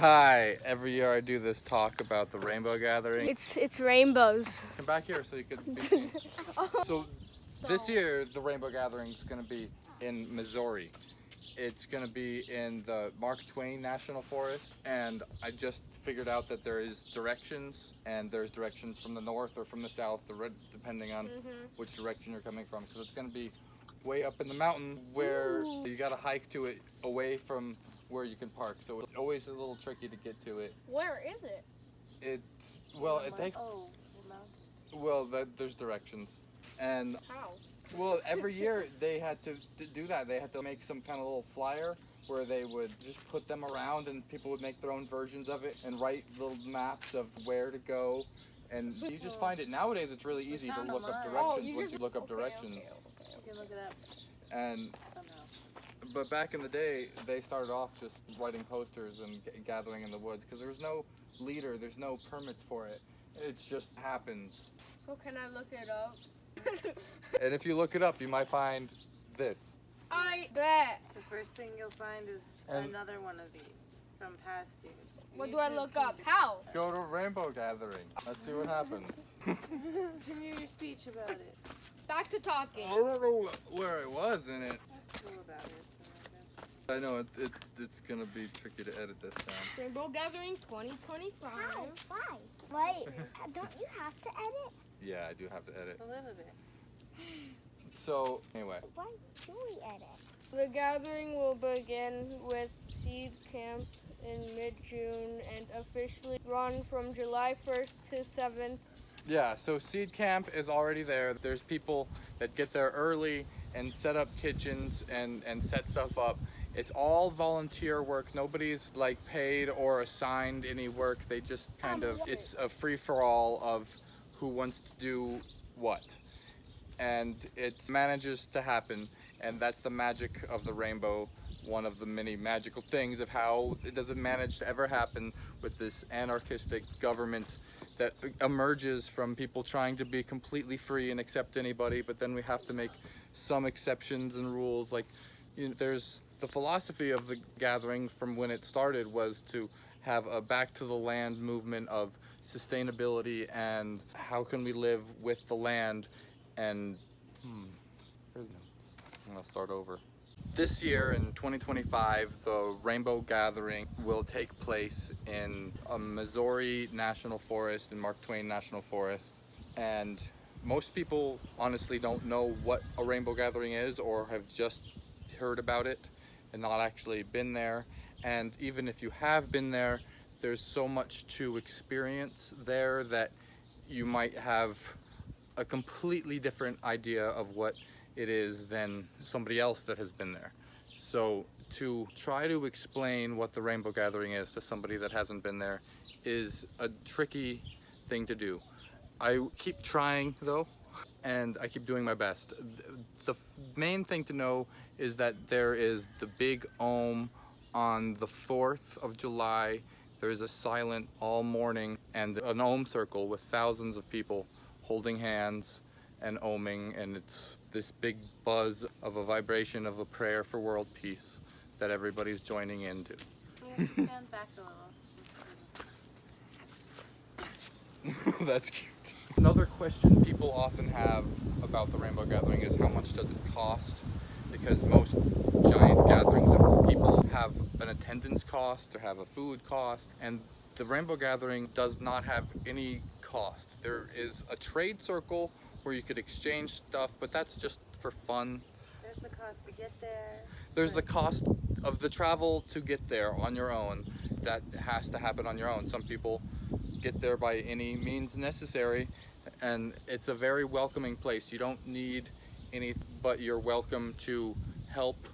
Hi, every year I do this talk about the rainbow gathering. It's rainbows. Come back here so you could. So this year the rainbow gathering is going to be in Missouri. It's going to be in the Mark Twain National Forest, and I just figured out that there is directions, and there's directions from the north or from the south, depending on which direction you're coming from, because it's going to be way up in the mountain where you got to hike to it away from where you can park. So it's always a little tricky to get to it. Where is it? It's there's directions, and How? well, every year they had to do that. They had to make some kind of little flyer where they would just put them around, and people would make their own versions of it and write little maps of where to go. And you just find it nowadays. It's really easy to look up directions once you look up directions. You can look it up. And but back in the day, they started off just writing posters and gathering in the woods because there's no leader, there's no permits for it. It just happens. So can I look it up? And if you look it up, you might find this. I bet. The first thing you'll find is another one of these from past years. What do I look up? How? Go to rainbow gathering. Let's see what happens. Continue your speech about it. Back to talking. I don't know where I was in it. Let's go about it. I know it's gonna be tricky to edit this down. Rainbow Gathering 2025. How? Why? Wait, don't you have to edit? Yeah, I do have to edit. A little bit. So anyway, Why do we edit? The gathering will begin with seed camp in mid-June and officially run from July 1st to 7th. yeah. So seed camp is already there. There's people that get there early and set up kitchens and set stuff up. It's all volunteer work. Nobody's like paid or assigned any work. They just kind of, it's a free-for-all of who wants to do what. And it manages to happen, and that's the magic of the rainbow. One of the many magical things of how it doesn't manage to ever happen with this anarchistic government that emerges from people trying to be completely free and accept anybody, but then we have to make some exceptions and rules. Like, there's the philosophy of the gathering from when it started was to have a back to the land movement of sustainability and how can we live with the land. And here's notes. I'm gonna start over. This year in 2025, the Rainbow Gathering will take place in a Missouri National Forest, in Mark Twain National Forest. And most people honestly don't know what a Rainbow Gathering is or have just heard about it and not actually been there. And even if you have been there, there's so much to experience there that you might have a completely different idea of what it is than somebody else that has been there. So to try to explain what the Rainbow Gathering is to somebody that hasn't been there is a tricky thing to do. I keep trying though, and I keep doing my best. The main thing to know is that there is the big Ohm on the 4th of July. There is a silent all morning and an Ohm circle with thousands of people holding hands and ohming, and it's this big buzz of a vibration of a prayer for world peace that everybody's joining into. You have to stand back a little. That's cute. Another question people often have about the Rainbow Gathering is how much does it cost? Because most giant gatherings of people have an attendance cost or have a food cost, and the Rainbow Gathering does not have any cost. There is a trade circle where you could exchange stuff, but that's just for fun. There's the cost to get there. There's the cost of the travel to get there on your own. That has to happen on your own. Some people get there by any means necessary, and it's a very welcoming place. You don't need any, but you're welcome to help,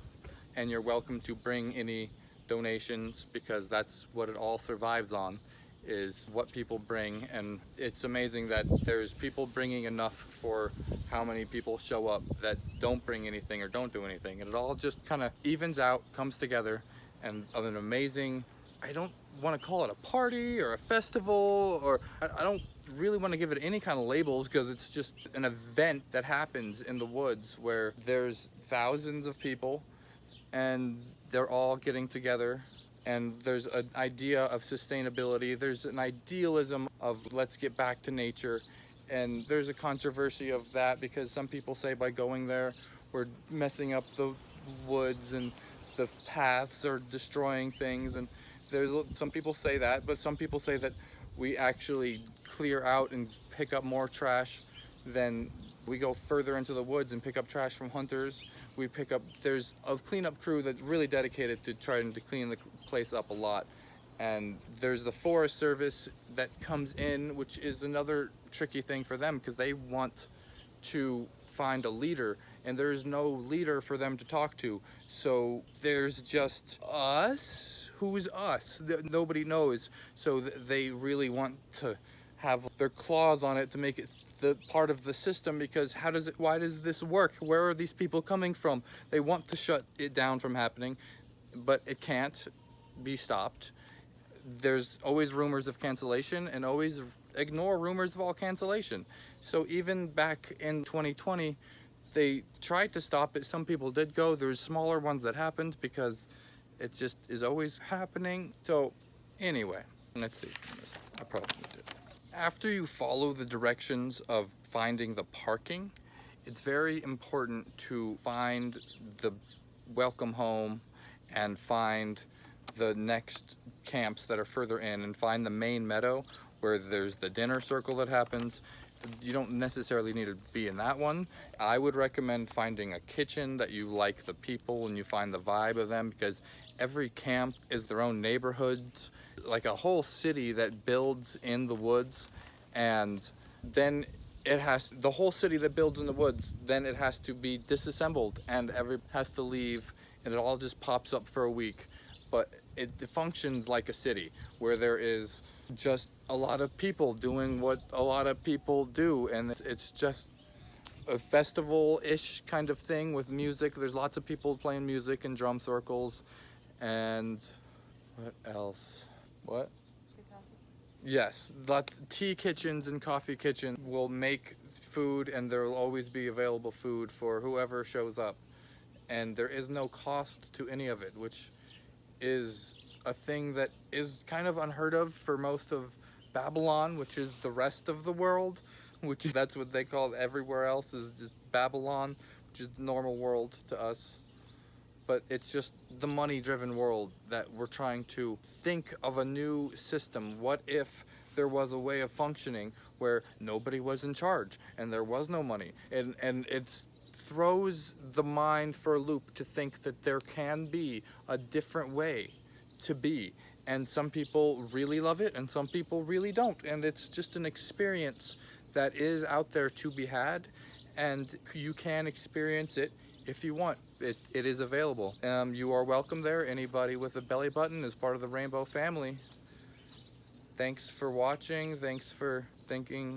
and you're welcome to bring any donations, because that's what it all survives on, is what people bring. And it's amazing that there's people bringing enough for how many people show up that don't bring anything or don't do anything, and it all just kind of evens out, comes together, and of an amazing, I don't want to call it a party or a festival, or I don't really want to give it any kind of labels, because it's just an event that happens in the woods where there's thousands of people and they're all getting together and there's an idea of sustainability. There's an idealism of let's get back to nature, and there's a controversy of that because some people say by going there we're messing up the woods and the paths are destroying things, and there's some people say that, but some people say that we actually clear out and pick up more trash than we go further into the woods and pick up trash from hunters. There's a cleanup crew that's really dedicated to trying to clean the place up a lot. And there's the Forest Service that comes in, which is another tricky thing for them because they want to find a leader, and there's no leader for them to talk to. So there's just us. Who's us? Nobody knows. So they really want to have their claws on it to make it the part of the system, because why does this work? Where are these people coming from? They want to shut it down from happening, but it can't be stopped. There's always rumors of cancellation, and always ignore rumors of all cancellation. So even back in 2020, they tried to stop it. Some people did go. There's smaller ones that happened because it just is always happening. So anyway, let's see. I probably did. After you follow the directions of finding the parking, it's very important to find the welcome home and find the next camps that are further in, and find the main meadow where there's the dinner circle that happens. You don't necessarily need to be in that one. I would recommend finding a kitchen that you like the people and you find the vibe of them, because every camp is their own neighborhoods, like a whole city that builds in the woods, and then the whole city that builds in the woods, then it has to be disassembled and has to leave, and it all just pops up for a week. But it functions like a city where there is just a lot of people doing what a lot of people do, and it's just a festival-ish kind of thing with music. There's lots of people playing music in drum circles, and what else? What? Yes, tea kitchens and coffee kitchens will make food, and there will always be available food for whoever shows up. And there is no cost to any of it, which is a thing that is kind of unheard of for most of Babylon, which is the rest of the world, that's what they call it. Everywhere else is just Babylon, which is the normal world to us. But it's just the money-driven world that we're trying to think of a new system. What if there was a way of functioning where nobody was in charge and there was no money? And it throws the mind for a loop to think that there can be a different way to be. And some people really love it and some people really don't. And it's just an experience that is out there to be had, and you can experience it if you want. It is available. You are welcome there. Anybody with a belly button is part of the Rainbow family. Thanks for watching. Thanks for thinking